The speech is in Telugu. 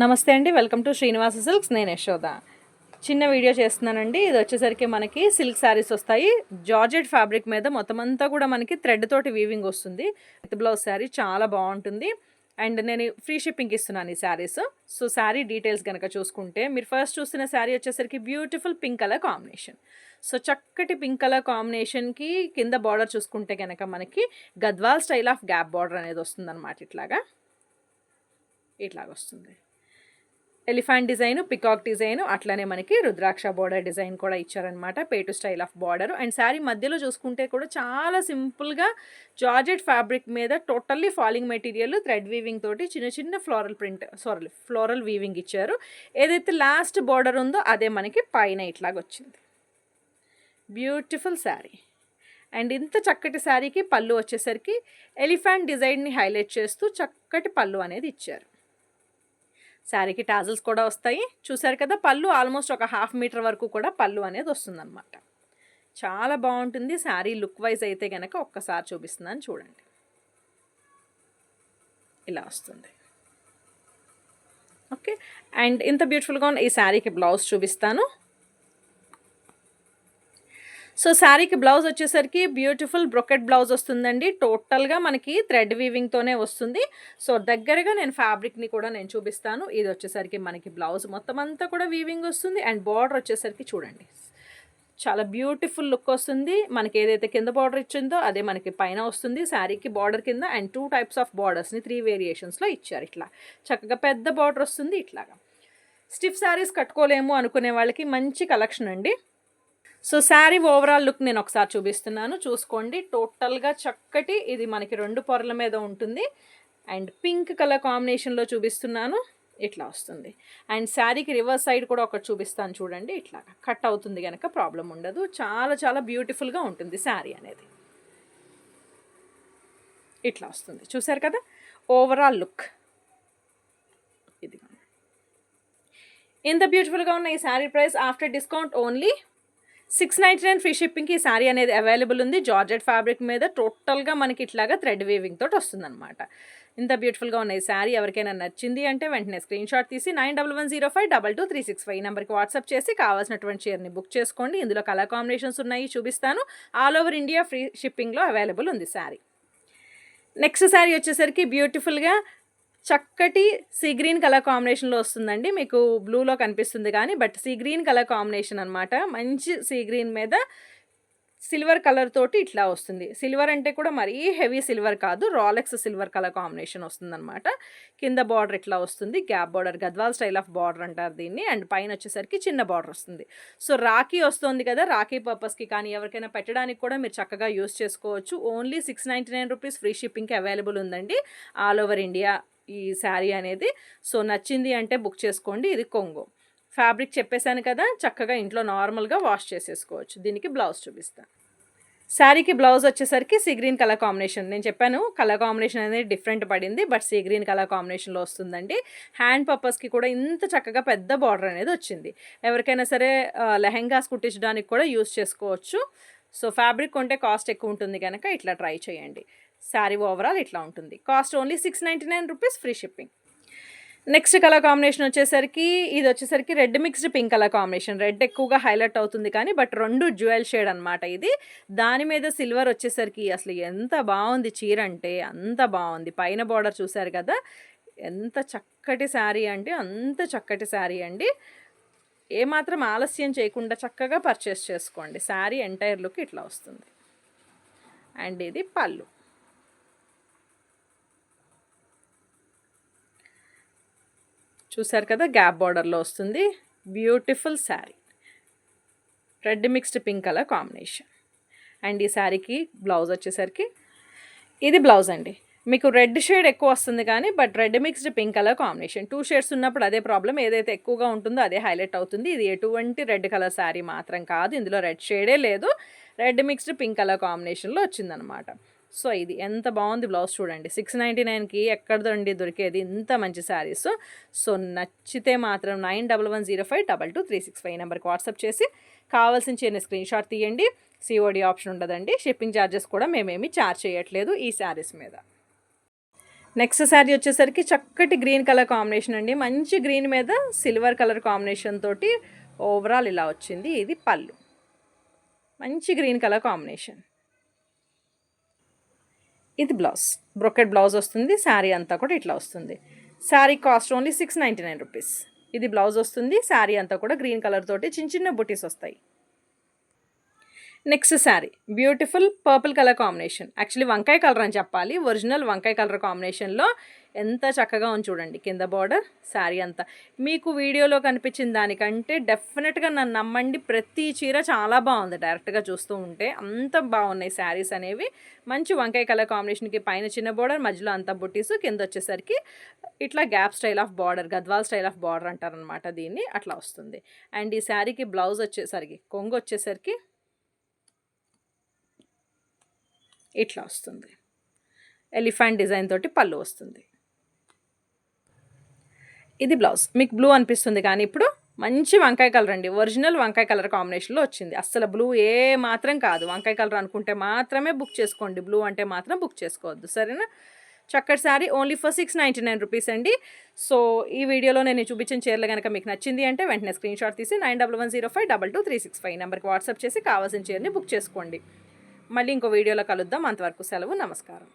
నమస్తే అండి, వెల్కమ్ టు శ్రీనివాస సిల్క్స్. నేను యశోద. చిన్న వీడియో చేస్తున్నానండి. ఇది వచ్చేసరికి మనకి సిల్క్ శారీస్ వస్తాయి. జార్జెట్ ఫ్యాబ్రిక్ మీద మొత్తం అంతా కూడా మనకి థ్రెడ్ తోటి వీవింగ్ వస్తుంది. విత్ బ్లౌజ్ శారీ చాలా బాగుంటుంది. అండ్ నేను ఫ్రీ షిప్పింగ్ ఇస్తున్నాను ఈ శారీస్. సో శారీ డీటెయిల్స్ కనుక చూసుకుంటే, మీరు ఫస్ట్ చూస్తున్న శారీ వచ్చేసరికి beautiful pink colour combination. So చక్కటి పింక్ కలర్ కాంబినేషన్కి కింద బార్డర్ చూసుకుంటే కనుక మనకి Gadwal style of gap border అనేది వస్తుంది అనమాట. ఇట్లాగా వస్తుంది. ఎలిఫెంట్ డిజైన్, పికాక్ డిజైన్, అట్లనే మనకి రుద్రాక్ష బార్డర్ డిజైన్ కూడా ఇచ్చారనమాట. పేటు style of border. And sari మధ్యలో చూసుకుంటే కూడా చాలా సింపుల్గా జార్జెట్ ఫ్యాబ్రిక్ మీద totally falling material thread weaving తోటి చిన్న చిన్న ఫ్లోరల్ వీవింగ్ ఇచ్చారు. ఏదైతే లాస్ట్ బార్డర్ ఉందో అదే మనకి పైన ఇట్లాగ వచ్చింది. బ్యూటిఫుల్ శారీ. అండ్ ఇంత చక్కటి శారీకి పళ్ళు వచ్చేసరికి ఎలిఫెంట్ డిజైన్ని హైలైట్ చేస్తూ చక్కటి పళ్ళు అనేది ఇచ్చారు. శారీకి టాజల్స్ కూడా వస్తాయి. చూసారు కదా, పళ్ళు ఆల్మోస్ట్ ఒక 1/2 మీటర్ వరకు కూడా పళ్ళు అనేది వస్తుందన్నమాట. చాలా బాగుంటుంది శారీ లుక్ వైజ్ అయితే కనుక. ఒక్కసారి చూపిస్తున్నాను చూడండి. ఇలా వస్తుంది. ఓకే. అండ్ ఇంత బ్యూటిఫుల్గా ఉన్న ఈ శారీకి బ్లౌజ్ చూపిస్తాను. సో శారీకి బ్లౌజ్ వచ్చేసరికి బ్యూటిఫుల్ బ్రొకెట్ బ్లౌజ్ వస్తుందండి. టోటల్గా మనకి థ్రెడ్ వీవింగ్తోనే వస్తుంది. సో దగ్గరగా నేను ఫ్యాబ్రిక్ని కూడా నేను చూపిస్తాను. ఇది వచ్చేసరికి మనకి బ్లౌజ్ మొత్తం అంతా కూడా వీవింగ్ వస్తుంది. అండ్ బార్డర్ వచ్చేసరికి చూడండి, చాలా బ్యూటిఫుల్ లుక్ వస్తుంది. మనకి ఏదైతే కింద బార్డర్ ఇచ్చిందో అదే మనకి పైన వస్తుంది. శారీకి బార్డర్ కింద అండ్ 2 టైప్స్ ఆఫ్ బార్డర్స్ని 3 వేరియేషన్స్లో ఇచ్చారు. ఇట్లా చక్కగా పెద్ద బార్డర్ వస్తుంది. ఇట్లాగా స్టిఫ్ శారీస్ కట్టుకోలేము అనుకునే వాళ్ళకి మంచి కలెక్షన్ అండి. సో శారీ ఓవరాల్ లుక్ నేను ఒకసారి చూపిస్తున్నాను, చూసుకోండి. టోటల్గా చక్కటి ఇది మనకి 2 పొరల మీద ఉంటుంది. అండ్ పింక్ కలర్ కాంబినేషన్లో చూపిస్తున్నాను. ఇట్లా వస్తుంది. అండ్ శారీకి రివర్స్ సైడ్ కూడా ఒకటి చూపిస్తాను చూడండి. ఇట్లా కట్ అవుతుంది కనుక ప్రాబ్లం ఉండదు. చాలా చాలా బ్యూటిఫుల్గా ఉంటుంది శారీ అనేది. ఇట్లా వస్తుంది. చూసారు కదా ఓవరాల్ లుక్. ఇది ఇంత బ్యూటిఫుల్గా ఉన్న ఈ sari price after discount only 699 free షిప్పింగ్కి ఈ శారీ అనేది అవైలబుల్ ఉంది. జార్జెట్ ఫ్యాబ్రిక్ మీద టోటల్గా మనకి ఇట్లాగా థ్రెడ్ వీవింగ్ తోటి వస్తుందన్నమాట. ఇంత బ్యూటిఫుల్గా ఉన్న ఈ శారీ ఎవరికైనా నచ్చింది అంటే వెంటనే స్క్రీన్ షాట్ తీసి 9110522365 ఈ నెంబర్కి వాట్సాప్ చేసి కావాల్సినటువంటి చీరని బుక్ చేసుకోండి. ఇందులో కలర్ కాంబినేషన్స్ ఉన్నాయి, చూపిస్తాను. ఆల్ ఓవర్ ఇండియా ఫ్రీ షిప్పింగ్లో అవైలబుల్ ఉంది శారీ. నెక్స్ట్ శారీ వచ్చేసరికి బ్యూటిఫుల్గా చక్కటి సీ గ్రీన్ కలర్ కాంబినేషన్లో వస్తుందండి. మీకు బ్లూలో కనిపిస్తుంది కానీ but sea green colour combination అనమాట. మంచి సీ గ్రీన్ మీద సిల్వర్ కలర్ తోటి ఇట్లా వస్తుంది. సిల్వర్ అంటే కూడా మరీ హెవీ సిల్వర్ కాదు, రాలెక్స్ సిల్వర్ కలర్ కాంబినేషన్ వస్తుందన్నమాట. కింద బార్డర్ ఇట్లా వస్తుంది, gap border, Gadwal style of border అంటారు దీన్ని. అండ్ పైన వచ్చేసరికి చిన్న బార్డర్ వస్తుంది. సో రాఖీ వస్తుంది కదా, రాఖీ పర్పస్కి కానీ ఎవరికైనా పెట్టడానికి కూడా మీరు చక్కగా యూస్ చేసుకోవచ్చు. ఓన్లీ 699 రూపీస్ ఫ్రీ షిప్పింగ్కి అవైలబుల్ ఉందండి ఆల్ ఓవర్ ఇండియా ఈ శారీ అనేది. సో నచ్చింది అంటే బుక్ చేసుకోండి. ఇది కొంగు ఫ్యాబ్రిక్ చెప్పేశాను కదా, చక్కగా ఇంట్లో నార్మల్గా వాష్ చేసేసుకోవచ్చు. దీనికి బ్లౌజ్ చూపిస్తాను. శారీకి బ్లౌజ్ వచ్చేసరికి సీ గ్రీన్ కలర్ కాంబినేషన్. నేను చెప్పాను కలర్ కాంబినేషన్ అనేది డిఫరెంట్ పడింది, బట్ సీ గ్రీన్ కలర్ కాంబినేషన్లో వస్తుందండి. హ్యాండ్ పర్పస్కి కూడా ఇంత చక్కగా పెద్ద బార్డర్ అనేది వచ్చింది. ఎవరికైనా సరే లెహెంగాస్ కుట్టించడానికి కూడా యూస్ చేసుకోవచ్చు. సో ఫ్యాబ్రిక్ కొంటే కాస్ట్ ఎక్కువ ఉంటుంది కనుక ఇట్లా ట్రై చేయండి. శారీ ఓవరాల్ ఇట్లా ఉంటుంది. Cost only 699 rupees free shipping. Next colour combination వచ్చేసరికి ఇది వచ్చేసరికి red mixed pink colour combination. Red ఎక్కువగా హైలైట్ అవుతుంది కానీ బట్ 2 జ్యువెల్ షేడ్ అనమాట ఇది. దాని మీద సిల్వర్ వచ్చేసరికి అసలు ఎంత బాగుంది చీర అంటే అంత బాగుంది. పైన బార్డర్ చూసారు కదా, ఎంత చక్కటి శారీ అంటే అంత చక్కటి శారీ అండి. ఏమాత్రం ఆలస్యం చేయకుండా చక్కగా పర్చేస్ చేసుకోండి. శారీ ఎంటైర్ లుక్ ఇట్లా వస్తుంది. అండ్ ఇది పళ్ళు. చూసారు కదా, గ్యాప్ బార్డర్లో వస్తుంది. Beautiful sari, red mixed pink colour combination. And ఈ శారీకి బ్లౌజ్ వచ్చేసరికి ఇది బ్లౌజ్ అండి. మీకు రెడ్ షేడ్ ఎక్కువ వస్తుంది కానీ but red mixed pink colour combination. 2 shades ఉన్నప్పుడు అదే ప్రాబ్లం, ఏదైతే ఎక్కువగా ఉంటుందో అదే హైలైట్ అవుతుంది. ఇది ఎటువంటి రెడ్ కలర్ శారీ మాత్రం కాదు, ఇందులో రెడ్ షేడే లేదు. రెడ్ మిక్స్డ్ పింక్ కలర్ కాంబినేషన్లో వచ్చిందనమాట. సో ఇది ఎంత బాగుంది బ్లౌజ్ చూడండి. 699కి ఎక్కడదండి దొరికేది ఇంత మంచి శారీస్. సో నచ్చితే మాత్రం 9110522365 నెంబర్కి వాట్సాప్ చేసి కావాల్సిన చీరని స్క్రీన్ షాట్ తీయండి. సిఓడి ఆప్షన్ ఉండదండి. షిప్పింగ్ ఛార్జెస్ కూడా మేమేమి ఛార్జ్ చేయట్లేదు ఈ శారీస్ మీద. నెక్స్ట్ శారీ వచ్చేసరికి చక్కటి గ్రీన్ కలర్ కాంబినేషన్ అండి. మంచి గ్రీన్ మీద సిల్వర్ కలర్ కాంబినేషన్ తోటి ఓవరాల్ ఇలా వచ్చింది. ఇది పళ్ళు, మంచి గ్రీన్ కలర్ కాంబినేషన్. ఇది బ్లౌజ్, బ్రొకెట్ బ్లౌజ్ వస్తుంది. శారీ అంతా కూడా ఇట్లా వస్తుంది. Sari cost only 699 rupees. ఇది బ్లౌజ్ వస్తుంది. శారీ అంతా కూడా గ్రీన్ కలర్ తోటి చిన్న చిన్న బుటీస్ వస్తాయి. Next sari beautiful purple colour combination, actually వంకాయ కలర్ అని చెప్పాలి. ఒరిజినల్ వంకాయ కలర్ కాంబినేషన్లో ఎంత చక్కగా ఉంది చూడండి. కింద బార్డర్, శారీ అంతా మీకు వీడియోలో కనిపించిన దానికంటే డెఫినెట్గా నన్ను నమ్మండి, ప్రతి చీర చాలా బాగుంది. డైరెక్ట్గా చూస్తూ ఉంటే అంత బాగున్నాయి శారీస్ అనేవి. మంచి వంకాయ కలర్ కాంబినేషన్కి పైన చిన్న బార్డర్, మధ్యలో అంతా బుట్టీస్, కింద వచ్చేసరికి ఇట్లా gap style of border, Gadwal style of border అంటారనమాట దీన్ని. అట్లా వస్తుంది. అండ్ ఈ శారీకి బ్లౌజ్ వచ్చేసరికి, కొంగు వచ్చేసరికి ఇట్లా వస్తుంది. ఎలిఫెంట్ డిజైన్ తోటి పళ్ళు వస్తుంది. ఇది బ్లౌజ్. మీకు బ్లూ అనిపిస్తుంది కానీ ఇప్పుడు మంచి వంకాయ కలర్ అండి. ఒరిజినల్ వంకాయ కలర్ కాంబినేషన్లో వచ్చింది. అస్సలు బ్లూ ఏ మాత్రం కాదు. వంకాయ కలర్ అనుకుంటే మాత్రమే బుక్ చేసుకోండి, బ్లూ అంటే మాత్రం బుక్ చేసుకోవద్దు, సరేనా? చక్కటి శారీ ఓన్లీ ఫర్ 699 రూపీస్ అండి. సో ఈ వీడియోలో నేను చూపించిన చీరలు కనుక మీకు నచ్చింది అంటే వెంటనే స్క్రీన్ షాట్ తీసి 9110522365 నెంబర్కి వాట్సాప్ చేసి కావాల్సిన చీరని బుక్ చేసుకోండి. మళ్ళీ ఇంకో వీడియోలో కలుద్దాం. అంతవరకు సెలవు, నమస్కారం.